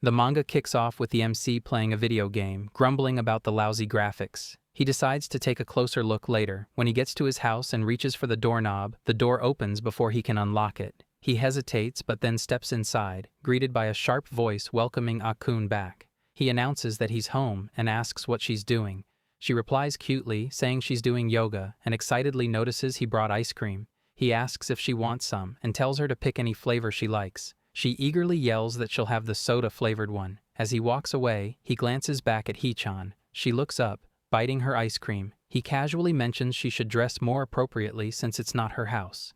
The manga kicks off with the MC playing a video game, grumbling about the lousy graphics. He decides to take a closer look later. When he gets to his house and reaches for the doorknob, the door opens before he can unlock it. He hesitates but then steps inside, greeted by a sharp voice welcoming Akun back. He announces that he's home and asks what she's doing. She replies cutely, saying she's doing yoga, and excitedly notices he brought ice cream. He asks if she wants some and tells her to pick any flavor she likes. She eagerly yells that she'll have the soda-flavored one. As he walks away, he glances back at Hee-chan. She looks up, biting her ice cream. He casually mentions she should dress more appropriately since it's not her house.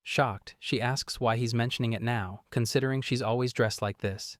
Shocked, she asks why he's mentioning it now, considering she's always dressed like this.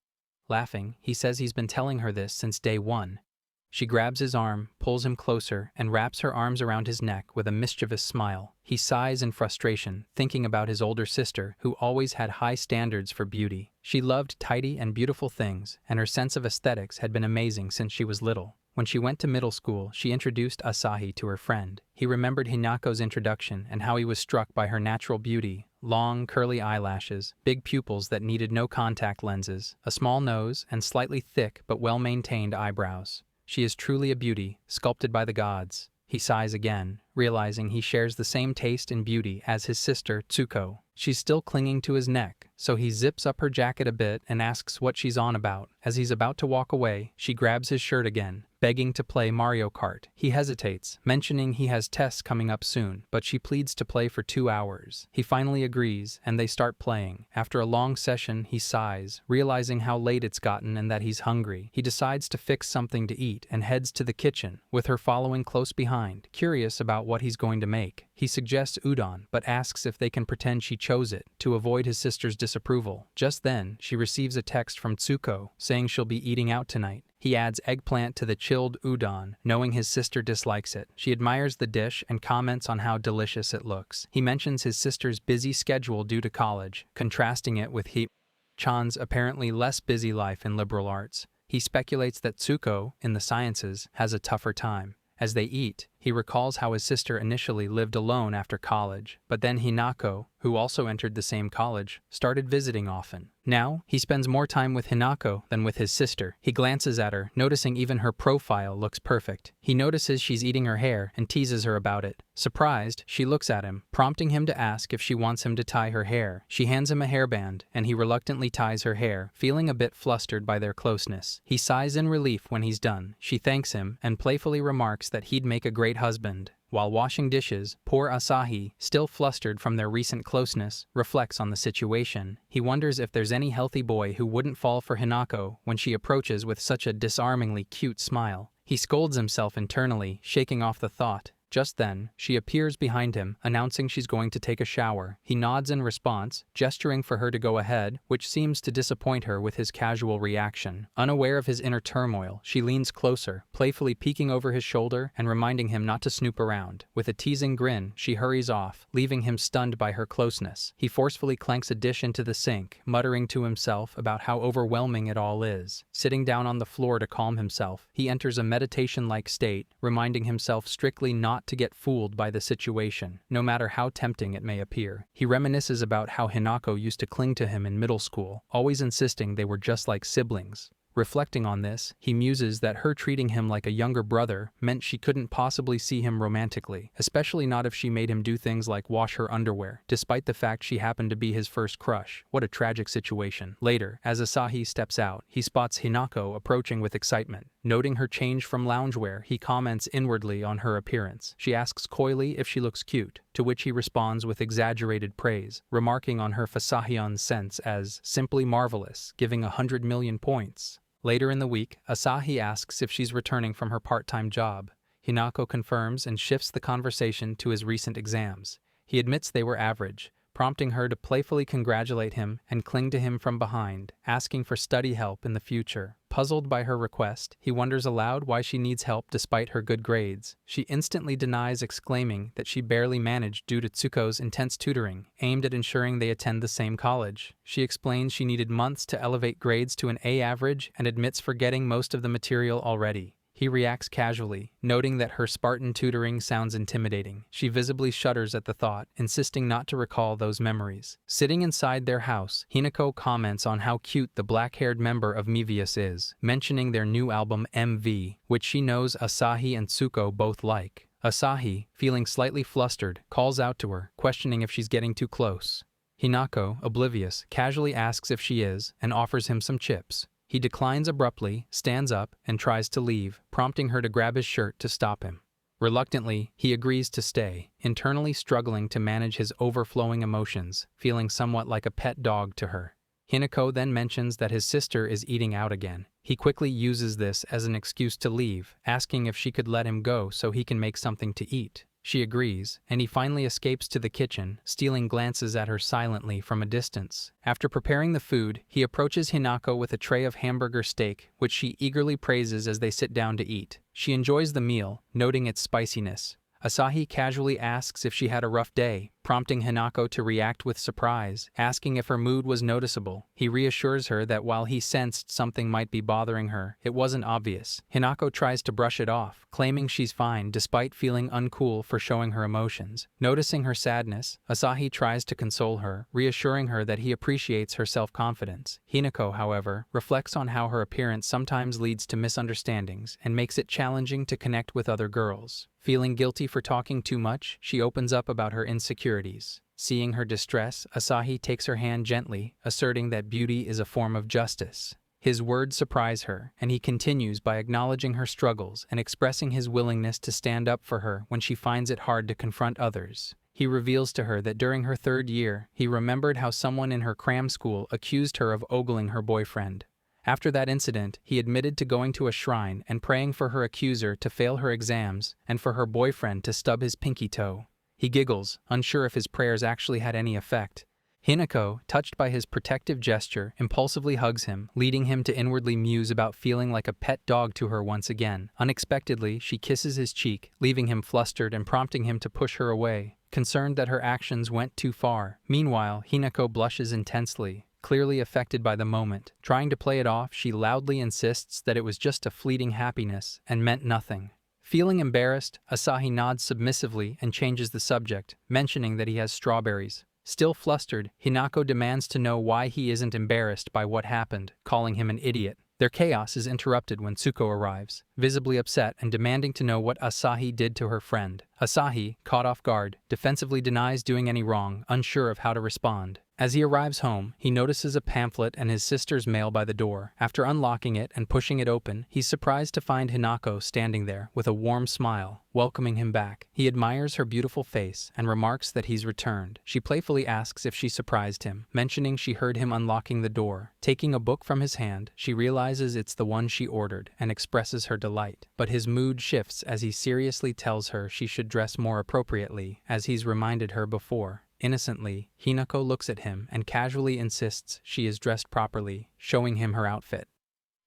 Laughing, he says he's been telling her this since day one. She grabs his arm, pulls him closer, and wraps her arms around his neck with a mischievous smile. He sighs in frustration, thinking about his older sister, who always had high standards for beauty. She loved tidy and beautiful things, and her sense of aesthetics had been amazing since she was little. When she went to middle school, she introduced Asahi to her friend. He remembered Hinako's introduction and how he was struck by her natural beauty. Long, curly eyelashes, big pupils that needed no contact lenses, a small nose, and slightly thick but well-maintained eyebrows. She is truly a beauty, sculpted by the gods. He sighs again, realizing he shares the same taste in beauty as his sister, Tsuko. She's still clinging to his neck, so he zips up her jacket a bit and asks what she's on about. As he's about to walk away, she grabs his shirt again, begging to play Mario Kart. He hesitates, mentioning he has tests coming up soon, but she pleads to play for 2 hours. He finally agrees, and they start playing. After a long session, he sighs, realizing how late it's gotten and that he's hungry. He decides to fix something to eat and heads to the kitchen, with her following close behind, curious about what he's going to make. He suggests udon, but asks if they can pretend she chose it, to avoid his sister's disapproval. Just then, she receives a text from Tsuko, saying she'll be eating out tonight. He adds eggplant to the chilled udon, knowing his sister dislikes it. She admires the dish and comments on how delicious it looks. He mentions his sister's busy schedule due to college, contrasting it with Hee-chan's apparently less busy life in liberal arts. He speculates that Tsuko, in the sciences, has a tougher time. As they eat, he recalls how his sister initially lived alone after college, but then Hinako, who also entered the same college, started visiting often. Now, he spends more time with Hinako than with his sister. He glances at her, noticing even her profile looks perfect. He notices she's eating her hair and teases her about it. Surprised, she looks at him, prompting him to ask if she wants him to tie her hair. She hands him a hairband, and he reluctantly ties her hair, feeling a bit flustered by their closeness. He sighs in relief when he's done. She thanks him, and playfully remarks that he'd make a great husband. While washing dishes, poor Asahi, still flustered from their recent closeness, reflects on the situation. He wonders if there's any healthy boy who wouldn't fall for Hinako when she approaches with such a disarmingly cute smile. He scolds himself internally, shaking off the thought. Just then, she appears behind him, announcing she's going to take a shower. He nods in response, gesturing for her to go ahead, which seems to disappoint her with his casual reaction. Unaware of his inner turmoil, she leans closer, playfully peeking over his shoulder and reminding him not to snoop around. With a teasing grin, she hurries off, leaving him stunned by her closeness. He forcefully clanks a dish into the sink, muttering to himself about how overwhelming it all is. Sitting down on the floor to calm himself, he enters a meditation-like state, reminding himself strictly not to get fooled by the situation, no matter how tempting it may appear. He reminisces about how Hinako used to cling to him in middle school, always insisting they were just like siblings. Reflecting on this, he muses that her treating him like a younger brother meant she couldn't possibly see him romantically, especially not if she made him do things like wash her underwear, despite the fact she happened to be his first crush. What a tragic situation. Later, as Asahi steps out, he spots Hinako approaching with excitement. Noting her change from loungewear, he comments inwardly on her appearance. She asks coyly if she looks cute, to which he responds with exaggerated praise, remarking on her Fasahion's sense as simply marvelous, giving 100 million points. Later in the week, Asahi asks if she's returning from her part-time job. Hinako confirms and shifts the conversation to his recent exams. He admits they were average, prompting her to playfully congratulate him and cling to him from behind, asking for study help in the future. Puzzled by her request, he wonders aloud why she needs help despite her good grades. She instantly denies, exclaiming that she barely managed due to Tsuko's intense tutoring, aimed at ensuring they attend the same college. She explains she needed months to elevate grades to an A average and admits forgetting most of the material already. He reacts casually, noting that her Spartan tutoring sounds intimidating. She visibly shudders at the thought, insisting not to recall those memories. Sitting inside their house, Hinako comments on how cute the black-haired member of Mivius is, mentioning their new album MV, which she knows Asahi and Tsuko both like. Asahi, feeling slightly flustered, calls out to her, questioning if she's getting too close. Hinako, oblivious, casually asks if she is, and offers him some chips. He declines abruptly, stands up, and tries to leave, prompting her to grab his shirt to stop him. Reluctantly, he agrees to stay, internally struggling to manage his overflowing emotions, feeling somewhat like a pet dog to her. Hinako then mentions that his sister is eating out again. He quickly uses this as an excuse to leave, asking if she could let him go so he can make something to eat. She agrees, and he finally escapes to the kitchen, stealing glances at her silently from a distance. After preparing the food, he approaches Hinako with a tray of hamburger steak, which she eagerly praises as they sit down to eat. She enjoys the meal, noting its spiciness. Asahi casually asks if she had a rough day, prompting Hinako to react with surprise, asking if her mood was noticeable. He reassures her that while he sensed something might be bothering her, it wasn't obvious. Hinako tries to brush it off, claiming she's fine despite feeling uncool for showing her emotions. Noticing her sadness, Asahi tries to console her, reassuring her that he appreciates her self-confidence. Hinako, however, reflects on how her appearance sometimes leads to misunderstandings and makes it challenging to connect with other girls. Feeling guilty for talking too much, she opens up about her insecurities. Seeing her distress, Asahi takes her hand gently, asserting that beauty is a form of justice. His words surprise her, and he continues by acknowledging her struggles and expressing his willingness to stand up for her when she finds it hard to confront others. He reveals to her that during her 3rd year, he remembered how someone in her cram school accused her of ogling her boyfriend. After that incident, he admitted to going to a shrine and praying for her accuser to fail her exams and for her boyfriend to stub his pinky toe. He giggles, unsure if his prayers actually had any effect. Hinako, touched by his protective gesture, impulsively hugs him, leading him to inwardly muse about feeling like a pet dog to her once again. Unexpectedly, she kisses his cheek, leaving him flustered and prompting him to push her away, concerned that her actions went too far. Meanwhile, Hinako blushes intensely, clearly affected by the moment. Trying to play it off, she loudly insists that it was just a fleeting happiness and meant nothing. Feeling embarrassed, Asahi nods submissively and changes the subject, mentioning that he has strawberries. Still flustered, Hinako demands to know why he isn't embarrassed by what happened, calling him an idiot. Their chaos is interrupted when Tsuko arrives, visibly upset and demanding to know what Asahi did to her friend. Asahi, caught off guard, defensively denies doing any wrong, unsure of how to respond. As he arrives home, he notices a pamphlet and his sister's mail by the door. After unlocking it and pushing it open, he's surprised to find Hinako standing there with a warm smile, welcoming him back. He admires her beautiful face and remarks that he's returned. She playfully asks if she surprised him, mentioning she heard him unlocking the door. Taking a book from his hand, she realizes it's the one she ordered and expresses her delight. But his mood shifts as he seriously tells her she should dress more appropriately, as he's reminded her before. Innocently, Hinako looks at him and casually insists she is dressed properly, showing him her outfit.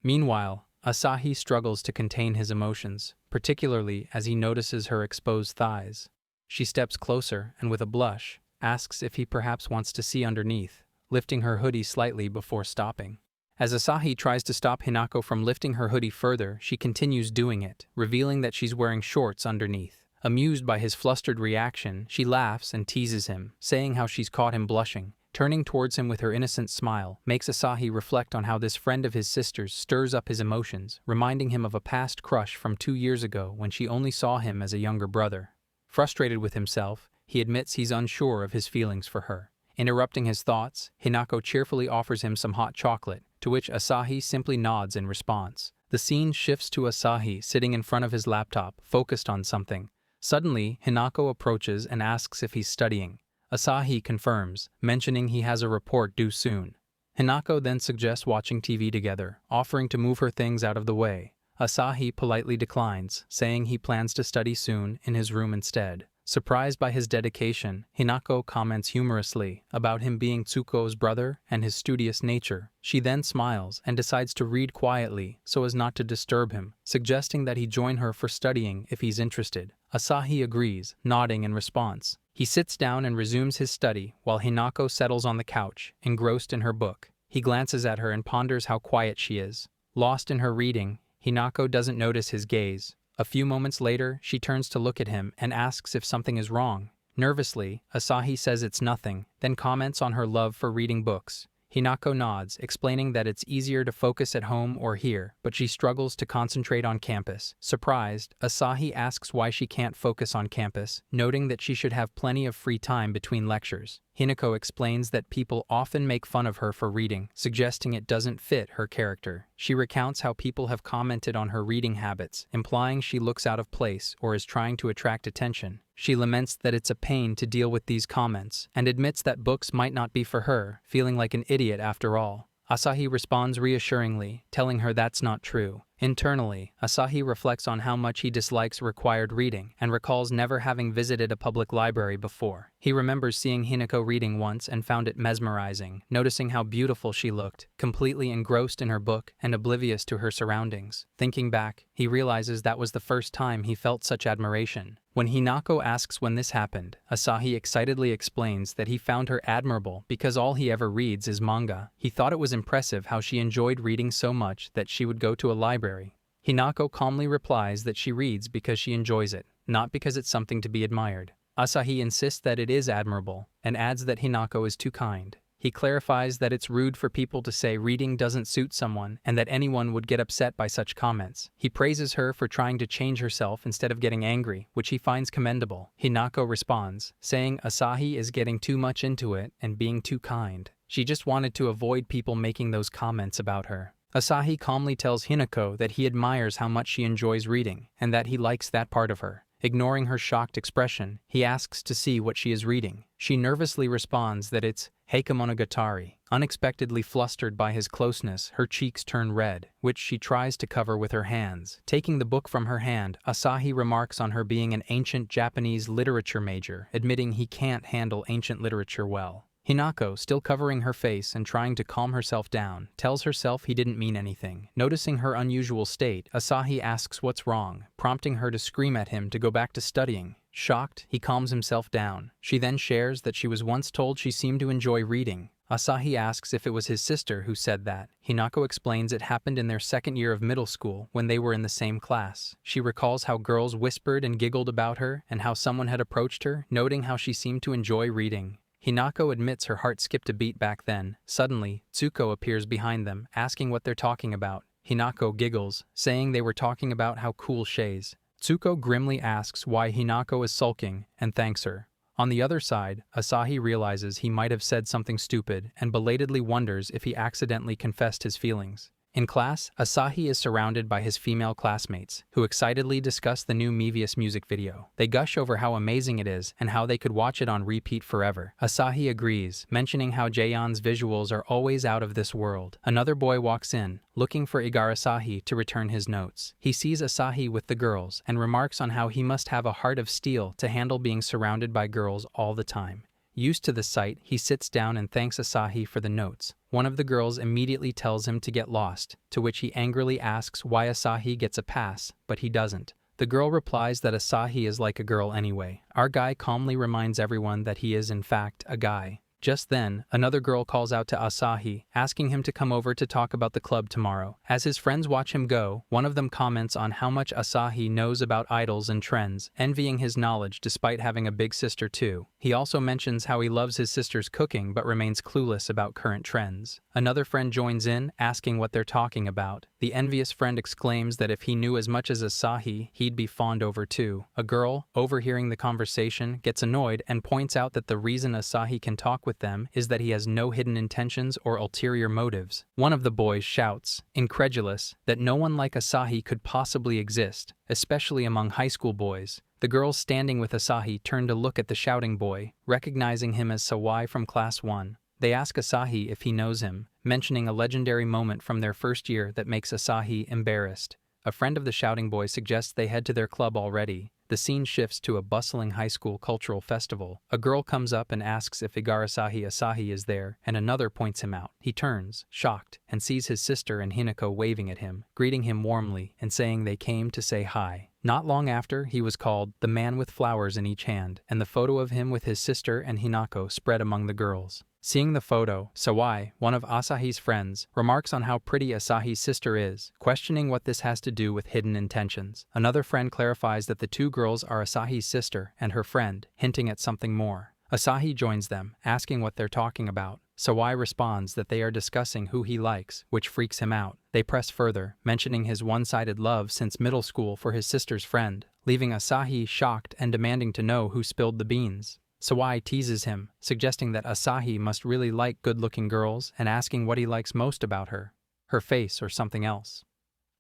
Meanwhile, Asahi struggles to contain his emotions, particularly as he notices her exposed thighs. She steps closer and with a blush, asks if he perhaps wants to see underneath, lifting her hoodie slightly before stopping. As Asahi tries to stop Hinako from lifting her hoodie further, she continues doing it, revealing that she's wearing shorts underneath. Amused by his flustered reaction, she laughs and teases him, saying how she's caught him blushing. Turning towards him with her innocent smile, makes Asahi reflect on how this friend of his sister's stirs up his emotions, reminding him of a past crush from 2 years ago when she only saw him as a younger brother. Frustrated with himself, he admits he's unsure of his feelings for her. Interrupting his thoughts, Hinako cheerfully offers him some hot chocolate, to which Asahi simply nods in response. The scene shifts to Asahi sitting in front of his laptop, focused on something. Suddenly, Hinako approaches and asks if he's studying. Asahi confirms, mentioning he has a report due soon. Hinako then suggests watching TV together, offering to move her things out of the way. Asahi politely declines, saying he plans to study soon in his room instead. Surprised by his dedication, Hinako comments humorously about him being Tsuko's brother and his studious nature. She then smiles and decides to read quietly so as not to disturb him, suggesting that he join her for studying if he's interested. Asahi agrees, nodding in response. He sits down and resumes his study while Hinako settles on the couch, engrossed in her book. He glances at her and ponders how quiet she is. Lost in her reading, Hinako doesn't notice his gaze. A few moments later, she turns to look at him and asks if something is wrong. Nervously, Asahi says it's nothing, then comments on her love for reading books. Hinako nods, explaining that it's easier to focus at home or here, but she struggles to concentrate on campus. Surprised, Asahi asks why she can't focus on campus, noting that she should have plenty of free time between lectures. Hinako explains that people often make fun of her for reading, suggesting it doesn't fit her character. She recounts how people have commented on her reading habits, implying she looks out of place or is trying to attract attention. She laments that it's a pain to deal with these comments, and admits that books might not be for her, feeling like an idiot after all. Asahi responds reassuringly, telling her that's not true. Internally, Asahi reflects on how much he dislikes required reading and recalls never having visited a public library before. He remembers seeing Hinako reading once and found it mesmerizing, noticing how beautiful she looked, completely engrossed in her book and oblivious to her surroundings. Thinking back, he realizes that was the first time he felt such admiration. When Hinako asks when this happened, Asahi excitedly explains that he found her admirable because all he ever reads is manga. He thought it was impressive how she enjoyed reading so much that she would go to a library. Hinako calmly replies that she reads because she enjoys it, not because it's something to be admired. Asahi insists that it is admirable, and adds that Hinako is too kind. He clarifies that it's rude for people to say reading doesn't suit someone and that anyone would get upset by such comments. He praises her for trying to change herself instead of getting angry, which he finds commendable. Hinako responds, saying Asahi is getting too much into it and being too kind. She just wanted to avoid people making those comments about her. Asahi calmly tells Hinako that he admires how much she enjoys reading and that he likes that part of her. Ignoring her shocked expression, he asks to see what she is reading. She nervously responds that it's Heikemonogatari. Unexpectedly flustered by his closeness, her cheeks turn red, which she tries to cover with her hands. Taking the book from her hand, Asahi remarks on her being an ancient Japanese literature major, admitting he can't handle ancient literature well. Hinako, still covering her face and trying to calm herself down, tells herself he didn't mean anything. Noticing her unusual state, Asahi asks what's wrong, prompting her to scream at him to go back to studying. Shocked, he calms himself down. She then shares that she was once told she seemed to enjoy reading. Asahi asks if it was his sister who said that. Hinako explains it happened in their second year of middle school when they were in the same class. She recalls how girls whispered and giggled about her and how someone had approached her, noting how she seemed to enjoy reading. Hinako admits her heart skipped a beat back then. Suddenly, Tsuko appears behind them, asking what they're talking about. Hinako giggles, saying they were talking about how cool she's. Tsuko grimly asks why Hinako is sulking and thanks her. On the other side, Asahi realizes he might have said something stupid and belatedly wonders if he accidentally confessed his feelings. In class, Asahi is surrounded by his female classmates, who excitedly discuss the new Mevius music video. They gush over how amazing it is and how they could watch it on repeat forever. Asahi agrees, mentioning how Jaeyeon's visuals are always out of this world. Another boy walks in, looking for Igarasahi to return his notes. He sees Asahi with the girls and remarks on how he must have a heart of steel to handle being surrounded by girls all the time. Used to the sight, he sits down and thanks Asahi for the notes. One of the girls immediately tells him to get lost, to which he angrily asks why Asahi gets a pass, but he doesn't. The girl replies that Asahi is like a girl anyway. Our guy calmly reminds everyone that he is in fact a guy. Just then, another girl calls out to Asahi, asking him to come over to talk about the club tomorrow. As his friends watch him go, one of them comments on how much Asahi knows about idols and trends, envying his knowledge despite having a big sister too. He also mentions how he loves his sister's cooking but remains clueless about current trends. Another friend joins in, asking what they're talking about. The envious friend exclaims that if he knew as much as Asahi, he'd be fawned over too. A girl, overhearing the conversation, gets annoyed and points out that the reason Asahi can talk with them is that he has no hidden intentions or ulterior motives. One of the boys shouts, incredulous, that no one like Asahi could possibly exist, especially among high school boys. The girls standing with Asahi turn to look at the shouting boy, recognizing him as Sawai from Class 1. They ask Asahi if he knows him, mentioning a legendary moment from their first year that makes Asahi embarrassed. A friend of the shouting boy suggests they head to their club already. The scene shifts to a bustling high school cultural festival. A girl comes up and asks if Igarasahi Asahi is there, and another points him out. He turns, shocked, and sees his sister and Hinako waving at him, greeting him warmly and saying they came to say hi. Not long after, he was called the man with flowers in each hand, and the photo of him with his sister and Hinako spread among the girls. Seeing the photo, Sawai, one of Asahi's friends, remarks on how pretty Asahi's sister is, questioning what this has to do with hidden intentions. Another friend clarifies that the two girls are Asahi's sister and her friend, hinting at something more. Asahi joins them, asking what they're talking about. Sawai responds that they are discussing who he likes, which freaks him out. They press further, mentioning his one-sided love since middle school for his sister's friend, leaving Asahi shocked and demanding to know who spilled the beans. Sawai teases him, suggesting that Asahi must really like good-looking girls and asking what he likes most about her face or something else.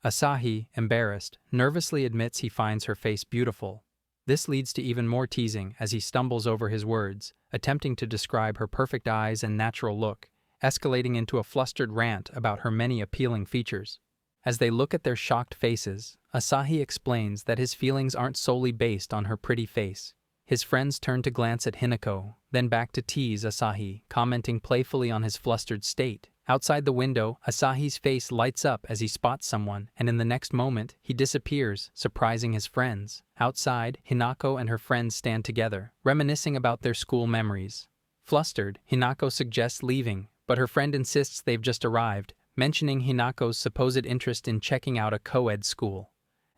Asahi, embarrassed, nervously admits he finds her face beautiful. This leads to even more teasing as he stumbles over his words, attempting to describe her perfect eyes and natural look, escalating into a flustered rant about her many appealing features. As they look at their shocked faces, Asahi explains that his feelings aren't solely based on her pretty face. His friends turn to glance at Hinako, then back to tease Asahi, commenting playfully on his flustered state. Outside the window, Asahi's face lights up as he spots someone, and in the next moment, he disappears, surprising his friends. Outside, Hinako and her friends stand together, reminiscing about their school memories. Flustered, Hinako suggests leaving, but her friend insists they've just arrived, mentioning Hinako's supposed interest in checking out a co-ed school.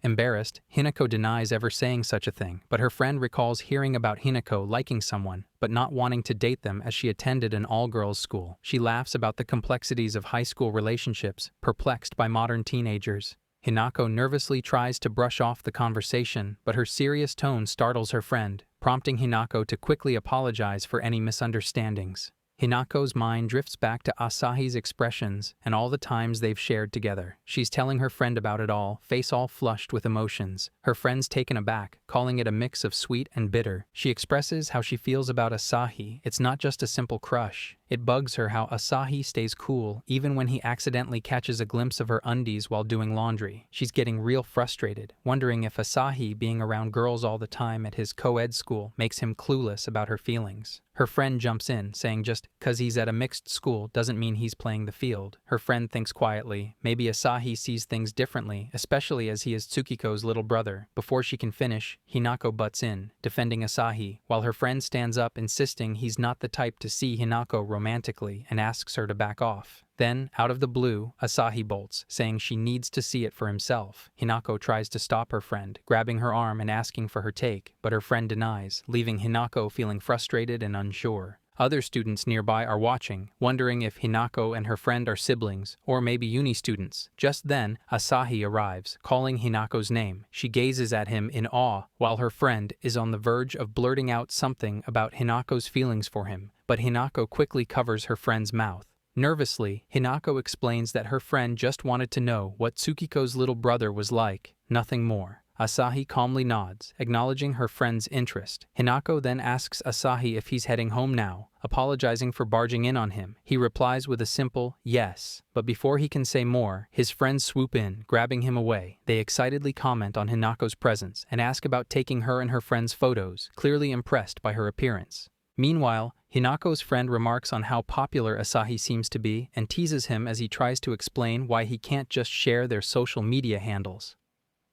Embarrassed, Hinako denies ever saying such a thing, but her friend recalls hearing about Hinako liking someone, but not wanting to date them as she attended an all-girls school. She laughs about the complexities of high school relationships, perplexed by modern teenagers. Hinako nervously tries to brush off the conversation, but her serious tone startles her friend, prompting Hinako to quickly apologize for any misunderstandings. Hinako's mind drifts back to Asahi's expressions and all the times they've shared together. She's telling her friend about it all, face all flushed with emotions. Her friend's taken aback, calling it a mix of sweet and bitter. She expresses how she feels about Asahi. It's not just a simple crush. It bugs her how Asahi stays cool even when he accidentally catches a glimpse of her undies while doing laundry. She's getting real frustrated, wondering if Asahi being around girls all the time at his co-ed school makes him clueless about her feelings. Her friend jumps in, saying just 'cause he's at a mixed school doesn't mean he's playing the field. Her friend thinks quietly, maybe Asahi sees things differently, especially as he is Tsukiko's little brother. Before she can finish, Hinako butts in, defending Asahi, while her friend stands up insisting he's not the type to see Hinako romantically and asks her to back off. Then, out of the blue, Asahi bolts, saying she needs to see it for himself. Hinako tries to stop her friend, grabbing her arm and asking for her take, but her friend denies, leaving Hinako feeling frustrated and unsure. Other students nearby are watching, wondering if Hinako and her friend are siblings, or maybe uni students. Just then, Asahi arrives, calling Hinako's name. She gazes at him in awe, while her friend is on the verge of blurting out something about Hinako's feelings for him, but Hinako quickly covers her friend's mouth. Nervously, Hinako explains that her friend just wanted to know what Tsukiko's little brother was like, nothing more. Asahi calmly nods, acknowledging her friend's interest. Hinako then asks Asahi if he's heading home now, apologizing for barging in on him. He replies with a simple yes, but before he can say more, his friends swoop in, grabbing him away. They excitedly comment on Hinako's presence and ask about taking her and her friend's photos, clearly impressed by her appearance. Meanwhile, Hinako's friend remarks on how popular Asahi seems to be and teases him as he tries to explain why he can't just share their social media handles.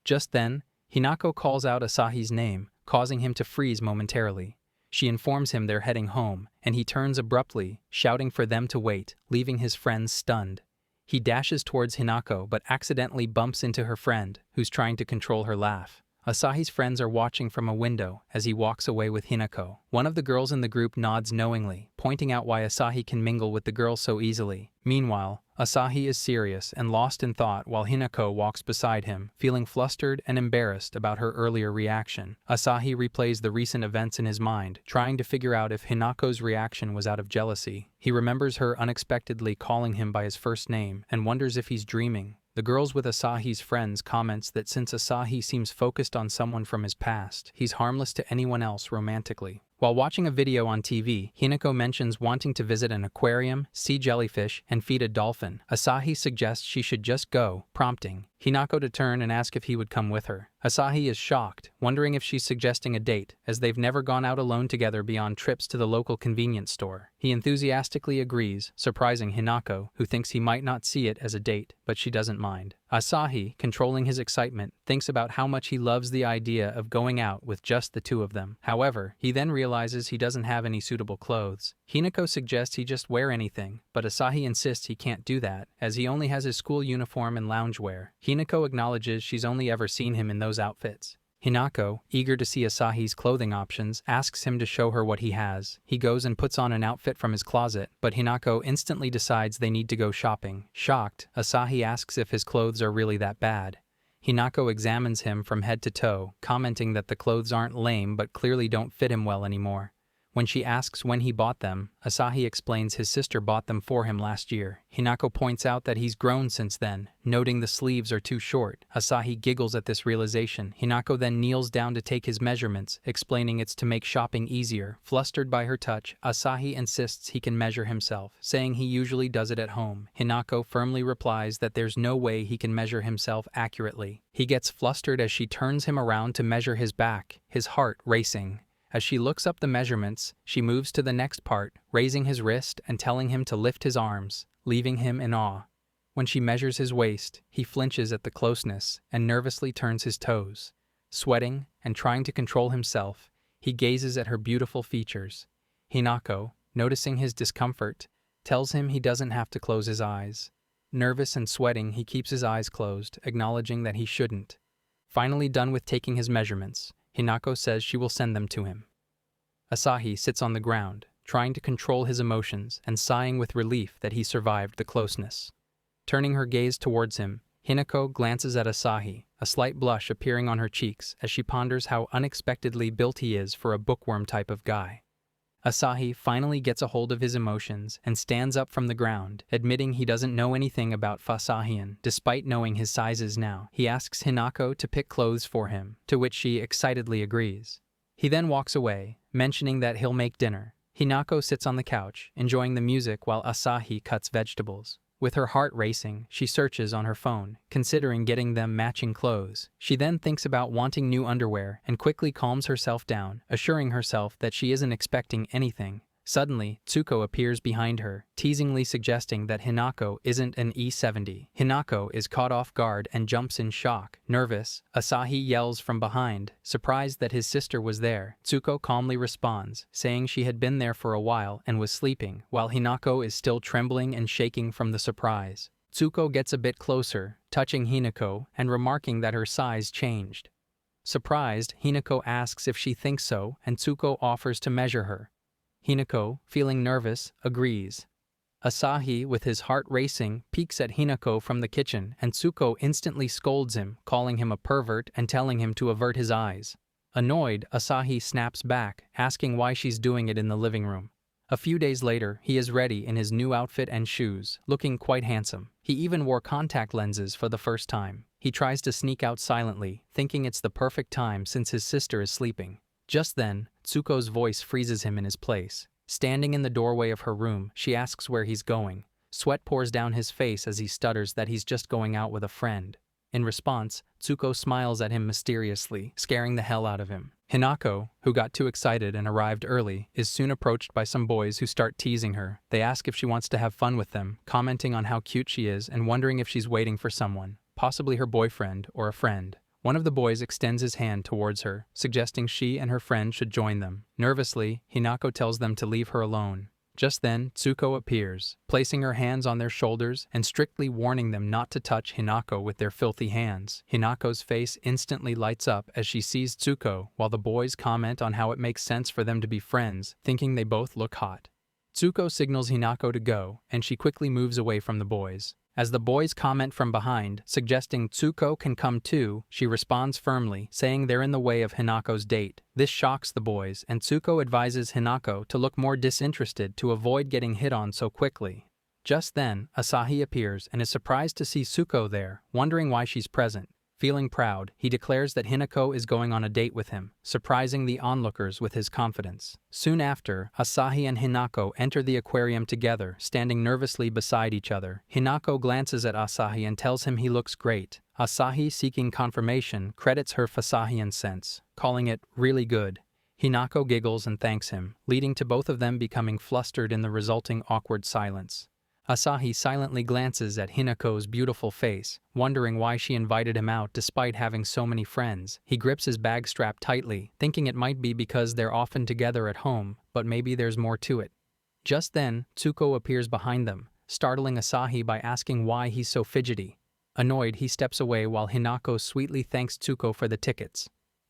Just then, Hinako calls out Asahi's name, causing him to freeze momentarily. She informs him they're heading home, and he turns abruptly, shouting for them to wait, leaving his friends stunned. He dashes towards Hinako but accidentally bumps into her friend, who's trying to control her laugh. Asahi's friends are watching from a window as he walks away with Hinako. One of the girls in the group nods knowingly, pointing out why Asahi can mingle with the girls so easily. Meanwhile, Asahi is serious and lost in thought while Hinako walks beside him, feeling flustered and embarrassed about her earlier reaction. Asahi replays the recent events in his mind, trying to figure out if Hinako's reaction was out of jealousy. He remembers her unexpectedly calling him by his first name and wonders if he's dreaming. The girls with Asahi's friends comments that since Asahi seems focused on someone from his past, he's harmless to anyone else romantically. While watching a video on TV, Hinako mentions wanting to visit an aquarium, see jellyfish, and feed a dolphin. Asahi suggests she should just go, prompting Hinako to turn and ask if he would come with her. Asahi is shocked, wondering if she's suggesting a date, as they've never gone out alone together beyond trips to the local convenience store. He enthusiastically agrees, surprising Hinako, who thinks he might not see it as a date, but she doesn't mind. Asahi, controlling his excitement, thinks about how much he loves the idea of going out with just the two of them. However, he then realizes he doesn't have any suitable clothes. Hinako suggests he just wear anything, but Asahi insists he can't do that, as he only has his school uniform and loungewear. Hinako acknowledges she's only ever seen him in those outfits. Hinako, eager to see Asahi's clothing options, asks him to show her what he has. He goes and puts on an outfit from his closet, but Hinako instantly decides they need to go shopping. Shocked, Asahi asks if his clothes are really that bad. Hinako examines him from head to toe, commenting that the clothes aren't lame but clearly don't fit him well anymore. When she asks when he bought them, Asahi explains his sister bought them for him last year. Hinako points out that he's grown since then, noting the sleeves are too short. Asahi giggles at this realization. Hinako then kneels down to take his measurements, explaining it's to make shopping easier. Flustered by her touch, Asahi insists he can measure himself, saying he usually does it at home. Hinako firmly replies that there's no way he can measure himself accurately. He gets flustered as she turns him around to measure his back, his heart racing. As she looks up the measurements, she moves to the next part, raising his wrist and telling him to lift his arms, leaving him in awe. When she measures his waist, he flinches at the closeness and nervously turns his toes. Sweating and trying to control himself, he gazes at her beautiful features. Hinako, noticing his discomfort, tells him he doesn't have to close his eyes. Nervous and sweating, he keeps his eyes closed, acknowledging that he shouldn't. Finally done with taking his measurements, Hinako says she will send them to him. Asahi sits on the ground, trying to control his emotions and sighing with relief that he survived the closeness. Turning her gaze towards him, Hinako glances at Asahi, a slight blush appearing on her cheeks as she ponders how unexpectedly built he is for a bookworm type of guy. Asahi finally gets a hold of his emotions and stands up from the ground, admitting he doesn't know anything about Fasahian, despite knowing his sizes now. He asks Hinako to pick clothes for him, to which she excitedly agrees. He then walks away, mentioning that he'll make dinner. Hinako sits on the couch, enjoying the music while Asahi cuts vegetables. With her heart racing, she searches on her phone, considering getting them matching clothes. She then thinks about wanting new underwear and quickly calms herself down, assuring herself that she isn't expecting anything. Suddenly, Tsuko appears behind her, teasingly suggesting that Hinako isn't an E70. Hinako is caught off guard and jumps in shock. Nervous, Asahi yells from behind, surprised that his sister was there. Tsuko calmly responds, saying she had been there for a while and was sleeping, while Hinako is still trembling and shaking from the surprise. Tsuko gets a bit closer, touching Hinako and remarking that her size changed. Surprised, Hinako asks if she thinks so, and Tsuko offers to measure her. Hinako, feeling nervous, agrees. Asahi, with his heart racing, peeks at Hinako from the kitchen, and Tsuko instantly scolds him, calling him a pervert and telling him to avert his eyes. Annoyed, Asahi snaps back, asking why she's doing it in the living room. A few days later, he is ready in his new outfit and shoes, looking quite handsome. He even wore contact lenses for the first time. He tries to sneak out silently, thinking it's the perfect time since his sister is sleeping. Just then, Tsuko's voice freezes him in his place. Standing in the doorway of her room, she asks where he's going. Sweat pours down his face as he stutters that he's just going out with a friend. In response, Tsuko smiles at him mysteriously, scaring the hell out of him. Hinako, who got too excited and arrived early, is soon approached by some boys who start teasing her. They ask if she wants to have fun with them, commenting on how cute she is and wondering if she's waiting for someone, possibly her boyfriend or a friend. One of the boys extends his hand towards her, suggesting she and her friend should join them. Nervously, Hinako tells them to leave her alone. Just then, Tsuko appears, placing her hands on their shoulders and strictly warning them not to touch Hinako with their filthy hands. Hinako's face instantly lights up as she sees Tsuko, while the boys comment on how it makes sense for them to be friends, thinking they both look hot. Tsuko signals Hinako to go, and she quickly moves away from the boys. As the boys comment from behind, suggesting Tsuko can come too, she responds firmly, saying they're in the way of Hinako's date. This shocks the boys, and Tsuko advises Hinako to look more disinterested to avoid getting hit on so quickly. Just then, Asahi appears and is surprised to see Tsuko there, wondering why she's present. Feeling proud, he declares that Hinako is going on a date with him, surprising the onlookers with his confidence. Soon after, Asahi and Hinako enter the aquarium together, standing nervously beside each other. Hinako glances at Asahi and tells him he looks great. Asahi, seeking confirmation, credits her Fasahian sense, calling it really good. Hinako giggles and thanks him, leading to both of them becoming flustered in the resulting awkward silence. Asahi silently glances at Hinako's beautiful face, wondering why she invited him out despite having so many friends. He grips his bag strap tightly, thinking it might be because they're often together at home, but maybe there's more to it. Just then, Tsuko appears behind them, startling Asahi by asking why he's so fidgety. Annoyed, he steps away while Hinako sweetly thanks Tsuko for the tickets.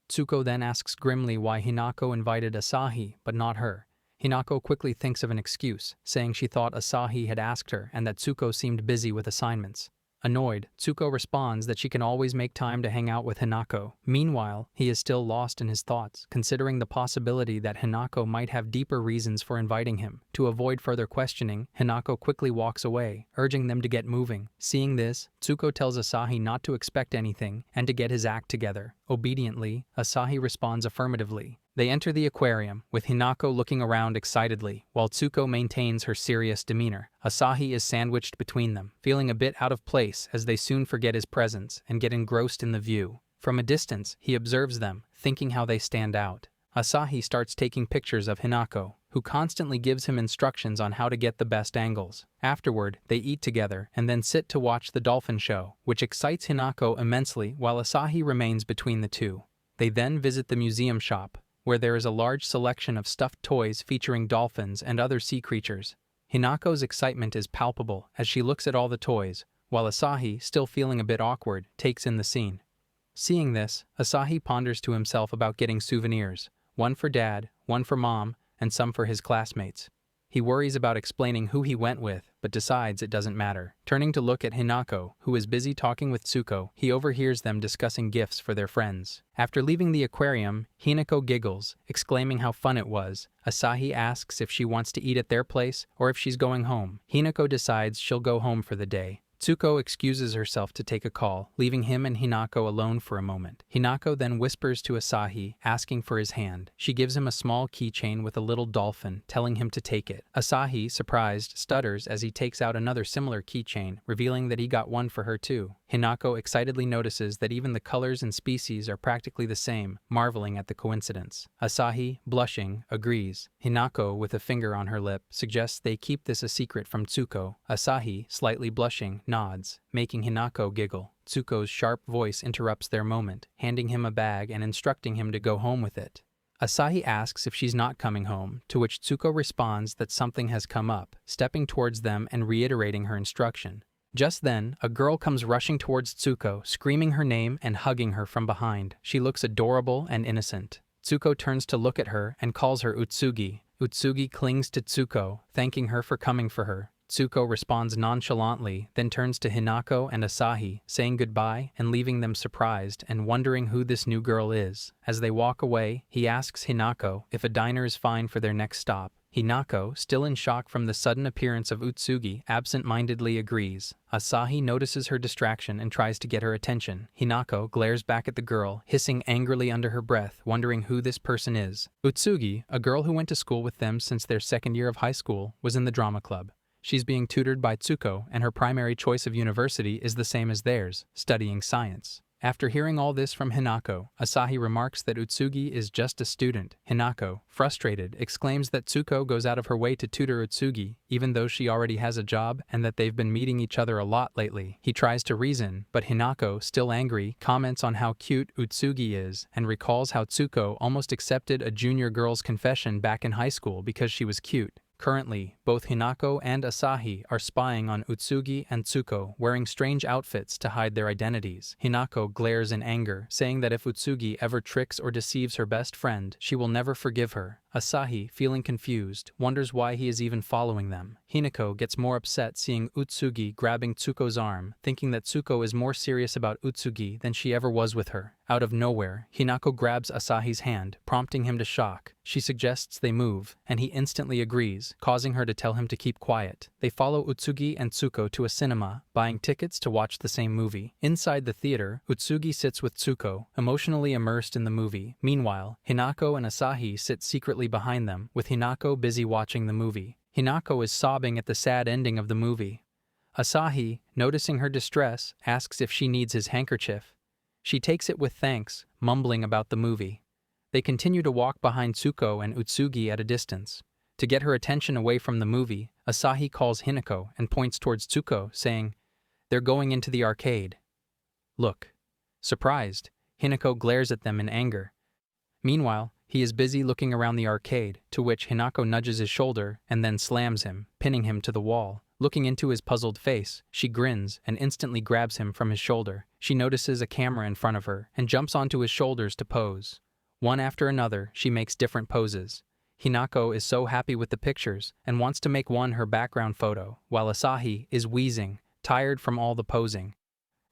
Tsuko then asks grimly why Hinako invited Asahi, but not her. Hinako quickly thinks of an excuse, saying she thought Asahi had asked her and that Tsuko seemed busy with assignments. Annoyed, Tsuko responds that she can always make time to hang out with Hinako. Meanwhile, he is still lost in his thoughts, considering the possibility that Hinako might have deeper reasons for inviting him. To avoid further questioning, Hinako quickly walks away, urging them to get moving. Seeing this, Tsuko tells Asahi not to expect anything and to get his act together. Obediently, Asahi responds affirmatively. They enter the aquarium, with Hinako looking around excitedly, while Tsuko maintains her serious demeanor. Asahi is sandwiched between them, feeling a bit out of place as they soon forget his presence and get engrossed in the view. From a distance, he observes them, thinking how they stand out. Asahi starts taking pictures of Hinako, who constantly gives him instructions on how to get the best angles. Afterward, they eat together and then sit to watch the dolphin show, which excites Hinako immensely while Asahi remains between the two. They then visit the museum shop, where there is a large selection of stuffed toys featuring dolphins and other sea creatures. Hinako's excitement is palpable as she looks at all the toys, while Asahi, still feeling a bit awkward, takes in the scene. Seeing this, Asahi ponders to himself about getting souvenirs, one for Dad, one for Mom, and some for his classmates. He worries about explaining who he went with, but decides it doesn't matter. Turning to look at Hinako, who is busy talking with Tsuko, he overhears them discussing gifts for their friends. After leaving the aquarium, Hinako giggles, exclaiming how fun it was. Asahi asks if she wants to eat at their place or if she's going home. Hinako decides she'll go home for the day. Tsuko excuses herself to take a call, leaving him and Hinako alone for a moment. Hinako then whispers to Asahi, asking for his hand. She gives him a small keychain with a little dolphin, telling him to take it. Asahi, surprised, stutters as he takes out another similar keychain, revealing that he got one for her too. Hinako excitedly notices that even the colors and species are practically the same, marveling at the coincidence. Asahi, blushing, agrees. Hinako, with a finger on her lip, suggests they keep this a secret from Tsuko. Asahi, slightly blushing, nods, making Hinako giggle. Tsuko's sharp voice interrupts their moment, handing him a bag and instructing him to go home with it. Asahi asks if she's not coming home, to which Tsuko responds that something has come up, stepping towards them and reiterating her instruction. Just then, a girl comes rushing towards Tsuko, screaming her name and hugging her from behind. She looks adorable and innocent. Tsuko turns to look at her and calls her Utsugi. Utsugi clings to Tsuko, thanking her for coming for her. Tsuko responds nonchalantly, then turns to Hinako and Asahi, saying goodbye and leaving them surprised and wondering who this new girl is. As they walk away, he asks Hinako if a diner is fine for their next stop. Hinako, still in shock from the sudden appearance of Utsugi, absent-mindedly agrees. Asahi notices her distraction and tries to get her attention. Hinako glares back at the girl, hissing angrily under her breath, wondering who this person is. Utsugi, a girl who went to school with them since their second year of high school, was in the drama club. She's being tutored by Tsuko, and her primary choice of university is the same as theirs, studying science. After hearing all this from Hinako, Asahi remarks that Utsugi is just a student. Hinako, frustrated, exclaims that Tsuko goes out of her way to tutor Utsugi, even though she already has a job and that they've been meeting each other a lot lately. He tries to reason, but Hinako, still angry, comments on how cute Utsugi is and recalls how Tsuko almost accepted a junior girl's confession back in high school because she was cute. Currently, both Hinako and Asahi are spying on Utsugi and Tsuko, wearing strange outfits to hide their identities. Hinako glares in anger, saying that if Utsugi ever tricks or deceives her best friend, she will never forgive her. Asahi, feeling confused, wonders why he is even following them. Hinako gets more upset seeing Utsugi grabbing Tsuko's arm, thinking that Tsuko is more serious about Utsugi than she ever was with her. Out of nowhere, Hinako grabs Asahi's hand, prompting him to shock. She suggests they move, and he instantly agrees, causing her to tell him to keep quiet. They follow Utsugi and Tsuko to a cinema, buying tickets to watch the same movie. Inside the theater, Utsugi sits with Tsuko, emotionally immersed in the movie. Meanwhile, Hinako and Asahi sit secretly behind them, with Hinako busy watching the movie. Hinako is sobbing at the sad ending of the movie. Asahi, noticing her distress, asks if she needs his handkerchief. She takes it with thanks, mumbling about the movie. They continue to walk behind Tsuko and Utsugi at a distance. To get her attention away from the movie, Asahi calls Hinako and points towards Tsuko, saying, "They're going into the arcade. Look." Surprised, Hinako glares at them in anger. Meanwhile, he is busy looking around the arcade, to which Hinako nudges his shoulder and then slams him, pinning him to the wall. Looking into his puzzled face, she grins and instantly grabs him from his shoulder. She notices a camera in front of her and jumps onto his shoulders to pose. One after another, she makes different poses. Hinako is so happy with the pictures and wants to make one her background photo, while Asahi is wheezing, tired from all the posing.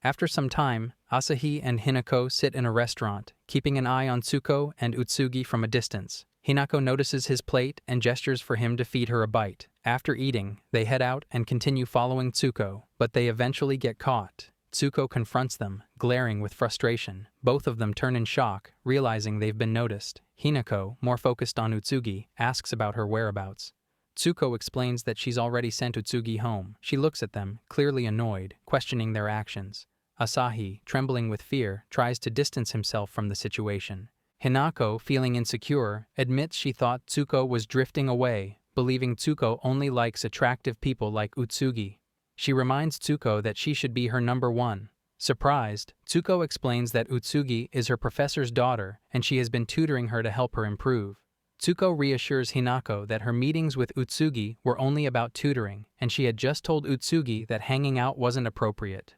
After some time, Asahi and Hinako sit in a restaurant, keeping an eye on Tsuko and Utsugi from a distance. Hinako notices his plate and gestures for him to feed her a bite. After eating, they head out and continue following Tsuko, but they eventually get caught. Tsuko confronts them, glaring with frustration. Both of them turn in shock, realizing they've been noticed. Hinako, more focused on Utsugi, asks about her whereabouts. Tsuko explains that she's already sent Utsugi home. She looks at them, clearly annoyed, questioning their actions. Asahi, trembling with fear, tries to distance himself from the situation. Hinako, feeling insecure, admits she thought Tsuko was drifting away, believing Tsuko only likes attractive people like Utsugi. She reminds Tsuko that she should be her number one. Surprised, Tsuko explains that Utsugi is her professor's daughter and she has been tutoring her to help her improve. Tsuko reassures Hinako that her meetings with Utsugi were only about tutoring, and she had just told Utsugi that hanging out wasn't appropriate.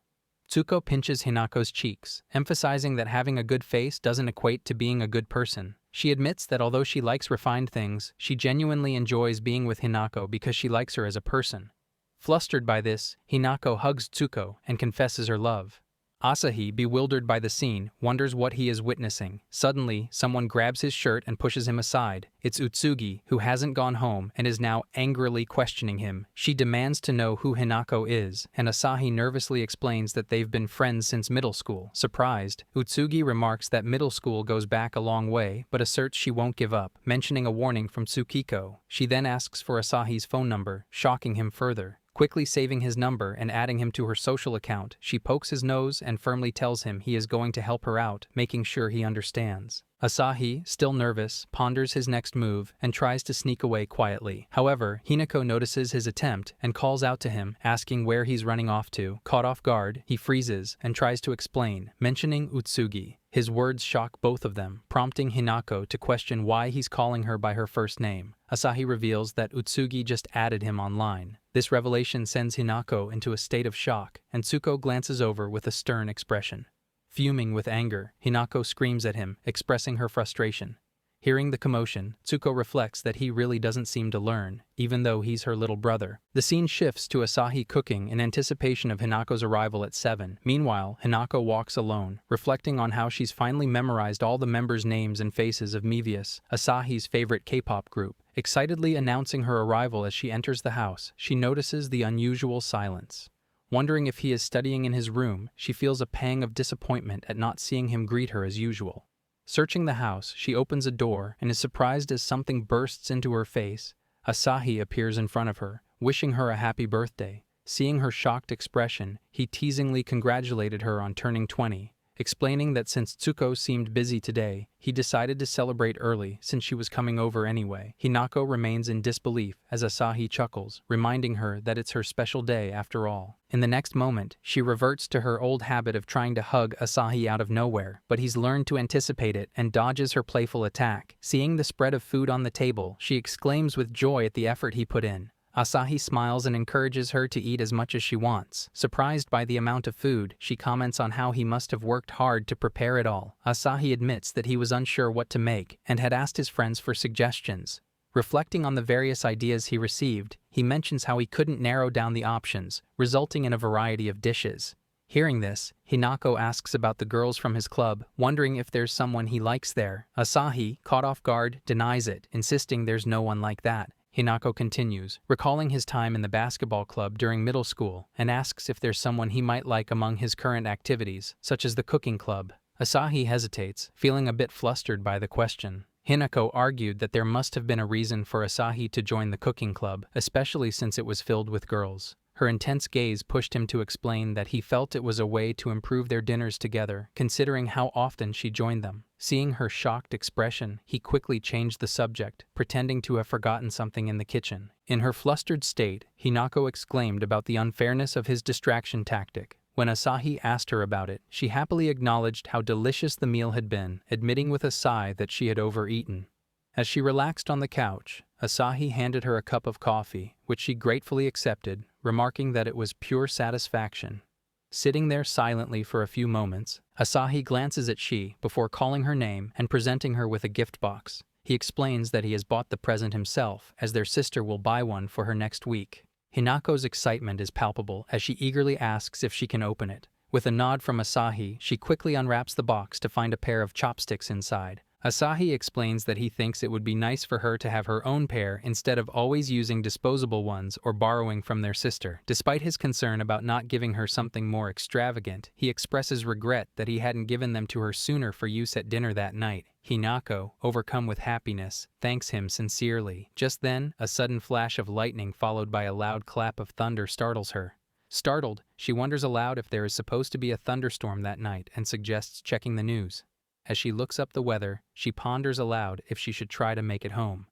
Tsuko pinches Hinako's cheeks, emphasizing that having a good face doesn't equate to being a good person. She admits that although she likes refined things, she genuinely enjoys being with Hinako because she likes her as a person. Flustered by this, Hinako hugs Tsuko and confesses her love. Asahi, bewildered by the scene, wonders what he is witnessing. Suddenly, someone grabs his shirt and pushes him aside. It's Utsugi, who hasn't gone home and is now angrily questioning him. She demands to know who Hinako is, and Asahi nervously explains that they've been friends since middle school. Surprised, Utsugi remarks that middle school goes back a long way, but asserts she won't give up, mentioning a warning from Tsukiko. She then asks for Asahi's phone number, shocking him further. Quickly saving his number and adding him to her social account, she pokes his nose and firmly tells him he is going to help her out, making sure he understands. Asahi, still nervous, ponders his next move and tries to sneak away quietly. However, Hinako notices his attempt and calls out to him, asking where he's running off to. Caught off guard, he freezes and tries to explain, mentioning Utsugi. His words shock both of them, prompting Hinako to question why he's calling her by her first name. Asahi reveals that Utsugi just added him online. This revelation sends Hinako into a state of shock, and Tsuko glances over with a stern expression. Fuming with anger, Hinako screams at him, expressing her frustration. Hearing the commotion, Tsuko reflects that he really doesn't seem to learn, even though he's her little brother. The scene shifts to Asahi cooking in anticipation of Hinako's arrival at 7. Meanwhile, Hinako walks alone, reflecting on how she's finally memorized all the members' names and faces of Mevius, Asahi's favorite K-pop group. Excitedly announcing her arrival as she enters the house, she notices the unusual silence. Wondering if he is studying in his room, she feels a pang of disappointment at not seeing him greet her as usual. Searching the house, she opens a door and is surprised as something bursts into her face. Asahi appears in front of her, wishing her a happy birthday. Seeing her shocked expression, he teasingly congratulated her on turning 20, explaining that since Tsuko seemed busy today, he decided to celebrate early since she was coming over anyway. Hinako remains in disbelief as Asahi chuckles, reminding her that it's her special day after all. In the next moment, she reverts to her old habit of trying to hug Asahi out of nowhere, but he's learned to anticipate it and dodges her playful attack. Seeing the spread of food on the table, she exclaims with joy at the effort he put in. Asahi smiles and encourages her to eat as much as she wants. Surprised by the amount of food, she comments on how he must have worked hard to prepare it all. Asahi admits that he was unsure what to make and had asked his friends for suggestions. Reflecting on the various ideas he received, he mentions how he couldn't narrow down the options, resulting in a variety of dishes. Hearing this, Hinako asks about the girls from his club, wondering if there's someone he likes there. Asahi, caught off guard, denies it, insisting there's no one like that. Hinako continues, recalling his time in the basketball club during middle school, and asks if there's someone he might like among his current activities, such as the cooking club. Asahi hesitates, feeling a bit flustered by the question. Hinako argued that there must have been a reason for Asahi to join the cooking club, especially since it was filled with girls. Her intense gaze pushed him to explain that he felt it was a way to improve their dinners together, considering how often she joined them. Seeing her shocked expression, he quickly changed the subject, pretending to have forgotten something in the kitchen. In her flustered state, Hinako exclaimed about the unfairness of his distraction tactic. When Asahi asked her about it, she happily acknowledged how delicious the meal had been, admitting with a sigh that she had overeaten. As she relaxed on the couch, Asahi handed her a cup of coffee, which she gratefully accepted, remarking that it was pure satisfaction. Sitting there silently for a few moments, Asahi glances at Shi before calling her name and presenting her with a gift box. He explains that he has bought the present himself, as their sister will buy one for her next week. Hinako's excitement is palpable as she eagerly asks if she can open it. With a nod from Asahi, she quickly unwraps the box to find a pair of chopsticks inside. Asahi explains that he thinks it would be nice for her to have her own pair instead of always using disposable ones or borrowing from their sister. Despite his concern about not giving her something more extravagant, he expresses regret that he hadn't given them to her sooner for use at dinner that night. Hinako, overcome with happiness, thanks him sincerely. Just then, a sudden flash of lightning followed by a loud clap of thunder startles her. Startled, she wonders aloud if there is supposed to be a thunderstorm that night and suggests checking the news. As she looks up the weather, she ponders aloud if she should try to make it home.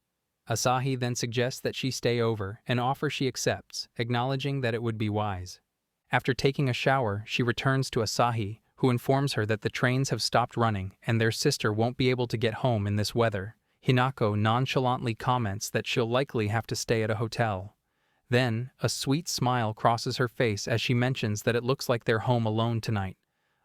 Asahi then suggests that she stay over, an offer she accepts, acknowledging that it would be wise. After taking a shower, she returns to Asahi, who informs her that the trains have stopped running and their sister won't be able to get home in this weather. Hinako nonchalantly comments that she'll likely have to stay at a hotel. Then, a sweet smile crosses her face as she mentions that it looks like they're home alone tonight.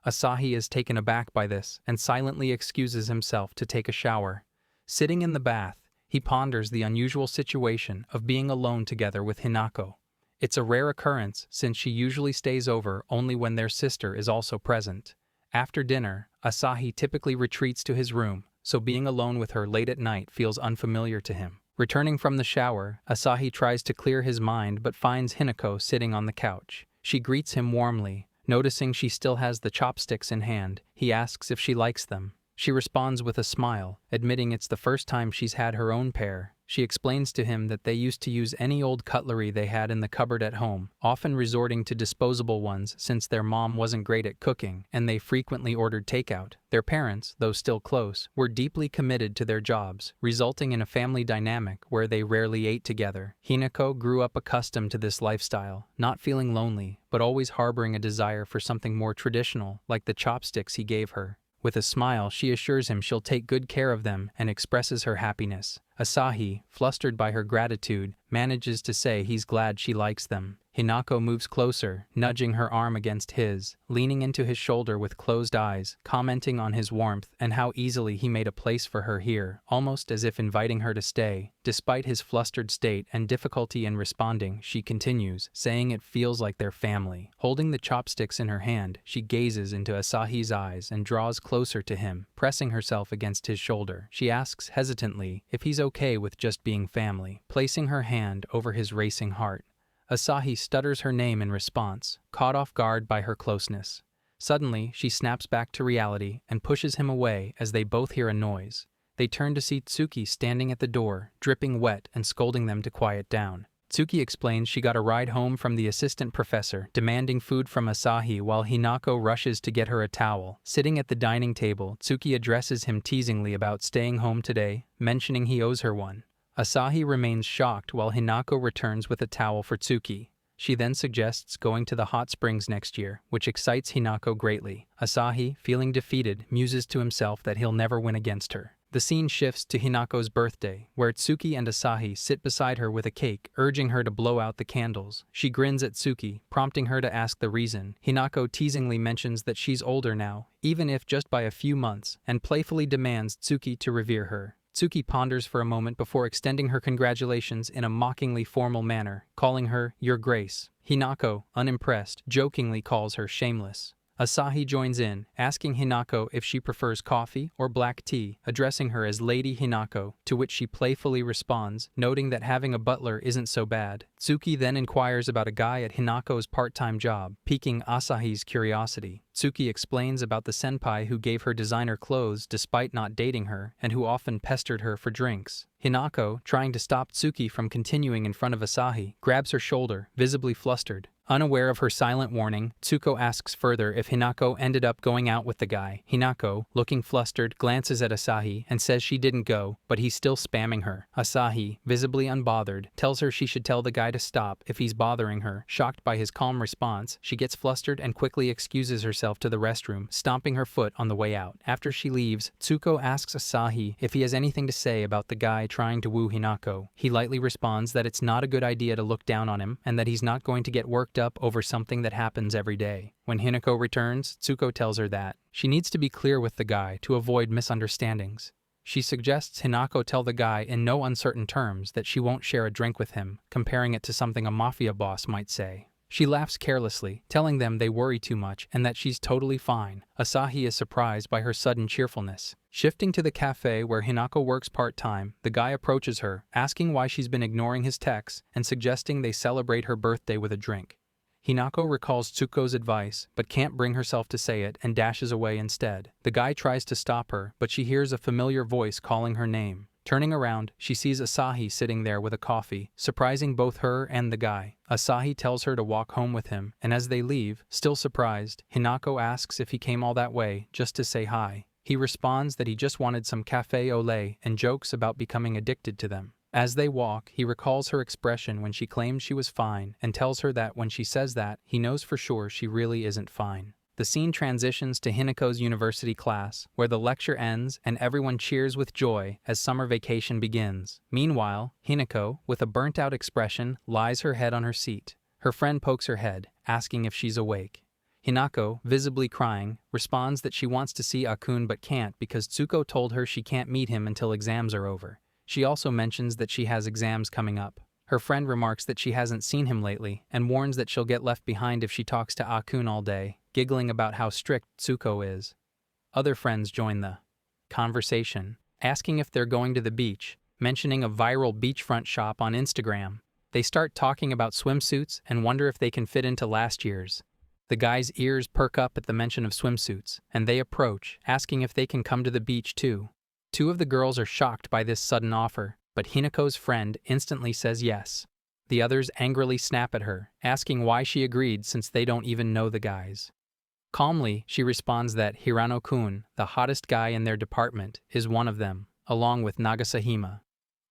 Asahi is taken aback by this and silently excuses himself to take a shower. Sitting in the bath, he ponders the unusual situation of being alone together with Hinako. It's a rare occurrence since she usually stays over only when their sister is also present. After dinner, Asahi typically retreats to his room, so being alone with her late at night feels unfamiliar to him. Returning from the shower, Asahi tries to clear his mind but finds Hinako sitting on the couch. She greets him warmly. Noticing she still has the chopsticks in hand, he asks if she likes them. She responds with a smile, admitting it's the first time she's had her own pair. She explains to him that they used to use any old cutlery they had in the cupboard at home, often resorting to disposable ones since their mom wasn't great at cooking and they frequently ordered takeout. Their parents, though still close, were deeply committed to their jobs, resulting in a family dynamic where they rarely ate together. Hinako grew up accustomed to this lifestyle, not feeling lonely, but always harboring a desire for something more traditional, like the chopsticks he gave her. With a smile, she assures him she'll take good care of them and expresses her happiness. Asahi, flustered by her gratitude, manages to say he's glad she likes them. Hinako moves closer, nudging her arm against his, leaning into his shoulder with closed eyes, commenting on his warmth and how easily he made a place for her here, almost as if inviting her to stay. Despite his flustered state and difficulty in responding, she continues, saying it feels like their family. Holding the chopsticks in her hand, she gazes into Asahi's eyes and draws closer to him, pressing herself against his shoulder. She asks hesitantly if he's okay with just being family, placing her hand over his racing heart. Asahi stutters her name in response, caught off guard by her closeness. Suddenly, she snaps back to reality and pushes him away as they both hear a noise. They turn to see Tsuki standing at the door, dripping wet and scolding them to quiet down. Tsuki explains she got a ride home from the assistant professor, demanding food from Asahi while Hinako rushes to get her a towel. Sitting at the dining table, Tsuki addresses him teasingly about staying home today, mentioning he owes her one. Asahi remains shocked while Hinako returns with a towel for Tsuki. She then suggests going to the hot springs next year, which excites Hinako greatly. Asahi, feeling defeated, muses to himself that he'll never win against her. The scene shifts to Hinako's birthday, where Tsuki and Asahi sit beside her with a cake, urging her to blow out the candles. She grins at Tsuki, prompting her to ask the reason. Hinako teasingly mentions that she's older now, even if just by a few months, and playfully demands Tsuki to revere her. Tsuki ponders for a moment before extending her congratulations in a mockingly formal manner, calling her, Your Grace. Hinako, unimpressed, jokingly calls her shameless. Asahi joins in, asking Hinako if she prefers coffee or black tea, addressing her as Lady Hinako, to which she playfully responds, noting that having a butler isn't so bad. Tsuki then inquires about a guy at Hinako's part-time job, piquing Asahi's curiosity. Tsuki explains about the senpai who gave her designer clothes despite not dating her and who often pestered her for drinks. Hinako, trying to stop Tsuki from continuing in front of Asahi, grabs her shoulder, visibly flustered. Unaware of her silent warning, Tsuko asks further if Hinako ended up going out with the guy. Hinako, looking flustered, glances at Asahi and says she didn't go, but he's still spamming her. Asahi, visibly unbothered, tells her she should tell the guy to stop if he's bothering her. Shocked by his calm response, she gets flustered and quickly excuses herself to the restroom, stomping her foot on the way out. After she leaves, Tsuko asks Asahi if he has anything to say about the guy trying to woo Hinako. He lightly responds that it's not a good idea to look down on him and that he's not going to get worked up over something that happens every day. When Hinako returns, Tsuko tells her that she needs to be clear with the guy to avoid misunderstandings. She suggests Hinako tell the guy in no uncertain terms that she won't share a drink with him, comparing it to something a mafia boss might say. She laughs carelessly, telling them they worry too much and that she's totally fine. Asahi is surprised by her sudden cheerfulness. Shifting to the cafe where Hinako works part-time, the guy approaches her, asking why she's been ignoring his texts and suggesting they celebrate her birthday with a drink. Hinako recalls Tsuko's advice, but can't bring herself to say it and dashes away instead. The guy tries to stop her, but she hears a familiar voice calling her name. Turning around, she sees Asahi sitting there with a coffee, surprising both her and the guy. Asahi tells her to walk home with him, and as they leave, still surprised, Hinako asks if he came all that way just to say hi. He responds that he just wanted some café au lait and jokes about becoming addicted to them. As they walk, he recalls her expression when she claimed she was fine and tells her that when she says that, he knows for sure she really isn't fine. The scene transitions to Hinako's university class, where the lecture ends and everyone cheers with joy as summer vacation begins. Meanwhile, Hinako, with a burnt-out expression, lies her head on her seat. Her friend pokes her head, asking if she's awake. Hinako, visibly crying, responds that she wants to see Akun but can't because Tsuko told her she can't meet him until exams are over. She also mentions that she has exams coming up. Her friend remarks that she hasn't seen him lately and warns that she'll get left behind if she talks to Akun all day, giggling about how strict Tsuko is. Other friends join the conversation, asking if they're going to the beach, mentioning a viral beachfront shop on Instagram. They start talking about swimsuits and wonder if they can fit into last year's. The guy's ears perk up at the mention of swimsuits, and they approach, asking if they can come to the beach too. Two of the girls are shocked by this sudden offer, but Hinako's friend instantly says yes. The others angrily snap at her, asking why she agreed since they don't even know the guys. Calmly, she responds that Hirano-kun, the hottest guy in their department, is one of them, along with Nagasahima.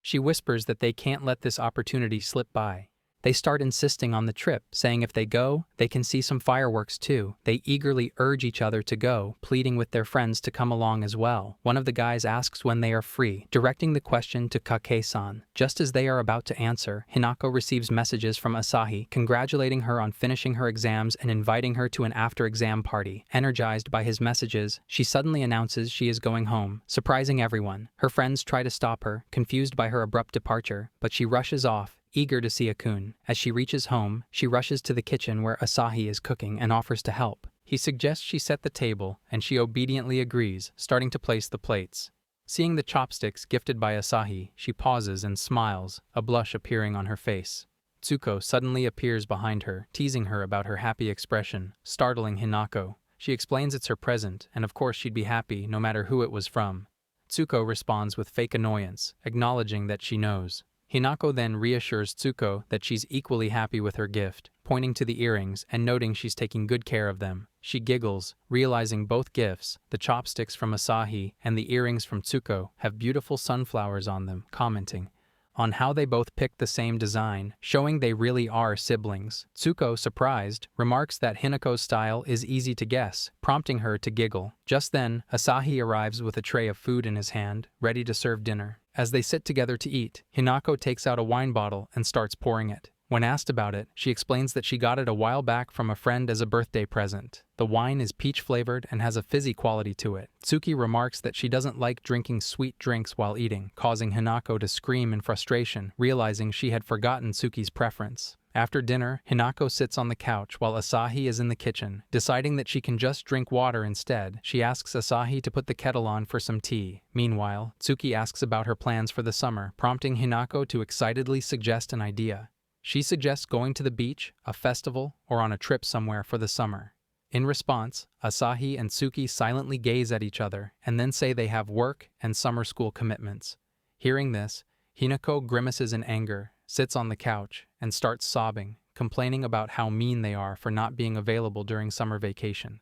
She whispers that they can't let this opportunity slip by. They start insisting on the trip, saying if they go, they can see some fireworks too. They eagerly urge each other to go, pleading with their friends to come along as well. One of the guys asks when they are free, directing the question to Kake-san. Just as they are about to answer, Hinako receives messages from Asahi, congratulating her on finishing her exams and inviting her to an after-exam party. Energized by his messages, she suddenly announces she is going home, surprising everyone. Her friends try to stop her, confused by her abrupt departure, but she rushes off, eager to see Akun. As she reaches home, she rushes to the kitchen where Asahi is cooking and offers to help. He suggests she set the table, and she obediently agrees, starting to place the plates. Seeing the chopsticks gifted by Asahi, she pauses and smiles, a blush appearing on her face. Tsuko suddenly appears behind her, teasing her about her happy expression, startling Hinako. She explains it's her present, and of course she'd be happy no matter who it was from. Tsuko responds with fake annoyance, acknowledging that she knows. Hinako then reassures Tsuko that she's equally happy with her gift, pointing to the earrings and noting she's taking good care of them. She giggles, realizing both gifts, the chopsticks from Asahi and the earrings from Tsuko, have beautiful sunflowers on them, commenting on how they both picked the same design, showing they really are siblings. Tsuko, surprised, remarks that Hinako's style is easy to guess, prompting her to giggle. Just then, Asahi arrives with a tray of food in his hand, ready to serve dinner. As they sit together to eat, Hinako takes out a wine bottle and starts pouring it. When asked about it, she explains that she got it a while back from a friend as a birthday present. The wine is peach-flavored and has a fizzy quality to it. Tsuki remarks that she doesn't like drinking sweet drinks while eating, causing Hinako to scream in frustration, realizing she had forgotten Tsuki's preference. After dinner, Hinako sits on the couch while Asahi is in the kitchen. Deciding that she can just drink water instead, she asks Asahi to put the kettle on for some tea. Meanwhile, Tsuki asks about her plans for the summer, prompting Hinako to excitedly suggest an idea. She suggests going to the beach, a festival, or on a trip somewhere for the summer. In response, Asahi and Tsuki silently gaze at each other and then say they have work and summer school commitments. Hearing this, Hinako grimaces in anger, sits on the couch, and starts sobbing, complaining about how mean they are for not being available during summer vacation.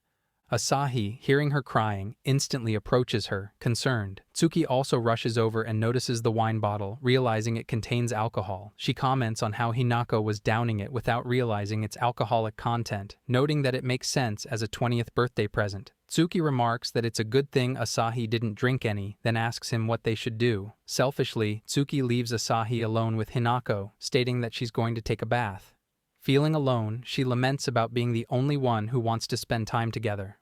Asahi, hearing her crying, instantly approaches her, concerned. Tsuki also rushes over and notices the wine bottle, realizing it contains alcohol. She comments on how Hinako was downing it without realizing its alcoholic content, noting that it makes sense as a 20th birthday present. Tsuki remarks that it's a good thing Asahi didn't drink any, then asks him what they should do. Selfishly, Tsuki leaves Asahi alone with Hinako, stating that she's going to take a bath. Feeling alone, she laments about being the only one who wants to spend time together.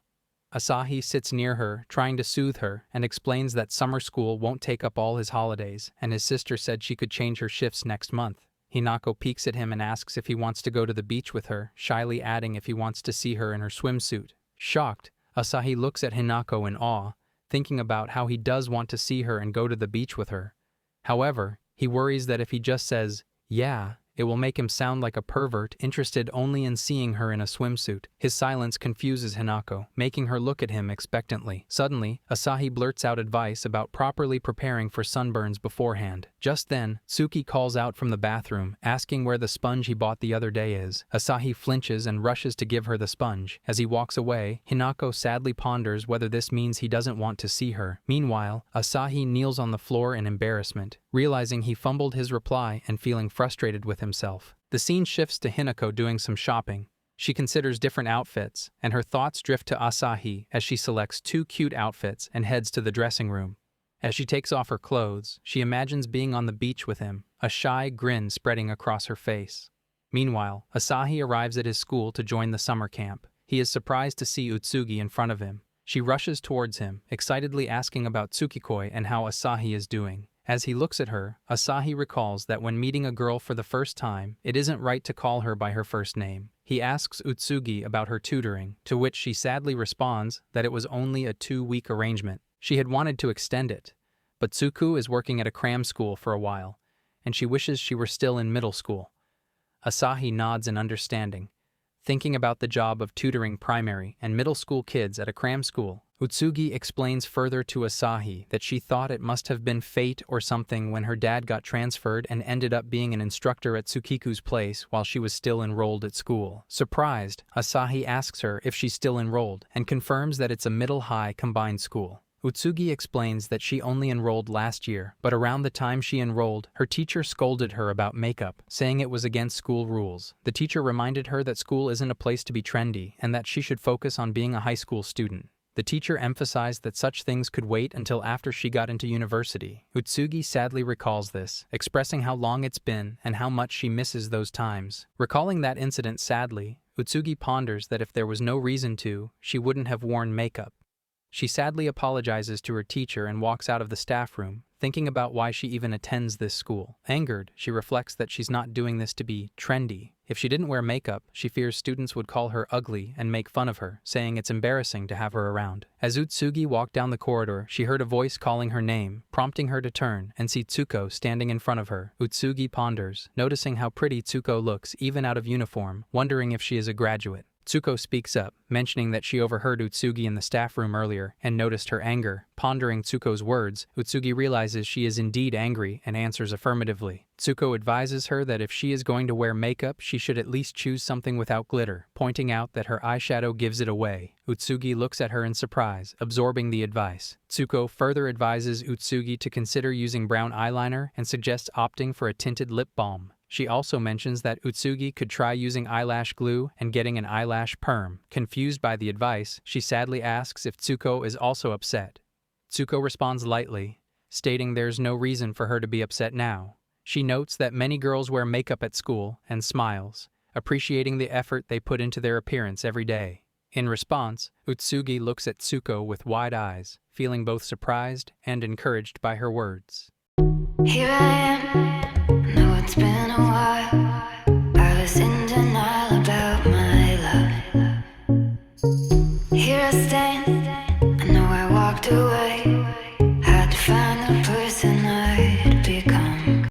Asahi sits near her, trying to soothe her, and explains that summer school won't take up all his holidays, and his sister said she could change her shifts next month. Hinako peeks at him and asks if he wants to go to the beach with her, shyly adding if he wants to see her in her swimsuit. Shocked, Asahi looks at Hinako in awe, thinking about how he does want to see her and go to the beach with her. However, he worries that if he just says, "yeah," it will make him sound like a pervert interested only in seeing her in a swimsuit. His silence confuses Hinako, making her look at him expectantly. Suddenly, Asahi blurts out advice about properly preparing for sunburns beforehand. Just then, Tsuki calls out from the bathroom, asking where the sponge he bought the other day is. Asahi flinches and rushes to give her the sponge. As he walks away, Hinako sadly ponders whether this means he doesn't want to see her. Meanwhile, Asahi kneels on the floor in embarrassment, realizing he fumbled his reply and feeling frustrated with himself. The scene shifts to Hinako doing some shopping. She considers different outfits, and her thoughts drift to Asahi as she selects 2 cute outfits and heads to the dressing room. As she takes off her clothes, she imagines being on the beach with him, a shy grin spreading across her face. Meanwhile, Asahi arrives at his school to join the summer camp. He is surprised to see Utsugi in front of him. She rushes towards him, excitedly asking about Tsukikoi and how Asahi is doing. As he looks at her, Asahi recalls that when meeting a girl for the first time, it isn't right to call her by her first name. He asks Utsugi about her tutoring, to which she sadly responds that it was only a 2-week arrangement. She had wanted to extend it, but Tsuku is working at a cram school for a while, and she wishes she were still in middle school. Asahi nods in understanding, thinking about the job of tutoring primary and middle school kids at a cram school. Utsugi explains further to Asahi that she thought it must have been fate or something when her dad got transferred and ended up being an instructor at Tsukiku's place while she was still enrolled at school. Surprised, Asahi asks her if she's still enrolled and confirms that it's a middle-high combined school. Utsugi explains that she only enrolled last year, but around the time she enrolled, her teacher scolded her about makeup, saying it was against school rules. The teacher reminded her that school isn't a place to be trendy and that she should focus on being a high school student. The teacher emphasized that such things could wait until after she got into university. Utsugi sadly recalls this, expressing how long it's been and how much she misses those times. Recalling that incident sadly, Utsugi ponders that if there was no reason to, she wouldn't have worn makeup. She sadly apologizes to her teacher and walks out of the staff room, thinking about why she even attends this school. Angered, she reflects that she's not doing this to be trendy. If she didn't wear makeup, she fears students would call her ugly and make fun of her, saying it's embarrassing to have her around. As Utsugi walked down the corridor, she heard a voice calling her name, prompting her to turn and see Tsuko standing in front of her. Utsugi ponders, noticing how pretty Tsuko looks even out of uniform, wondering if she is a graduate. Tsuko speaks up, mentioning that she overheard Utsugi in the staff room earlier and noticed her anger. Pondering Tsuko's words, Utsugi realizes she is indeed angry and answers affirmatively. Tsuko advises her that if she is going to wear makeup, she should at least choose something without glitter, pointing out that her eyeshadow gives it away. Utsugi looks at her in surprise, absorbing the advice. Tsuko further advises Utsugi to consider using brown eyeliner and suggests opting for a tinted lip balm. She also mentions that Utsugi could try using eyelash glue and getting an eyelash perm. Confused by the advice, she sadly asks if Tsuko is also upset. Tsuko responds lightly, stating there's no reason for her to be upset now. She notes that many girls wear makeup at school and smiles, appreciating the effort they put into their appearance every day. In response, Utsugi looks at Tsuko with wide eyes, feeling both surprised and encouraged by her words. Here I am, know it's been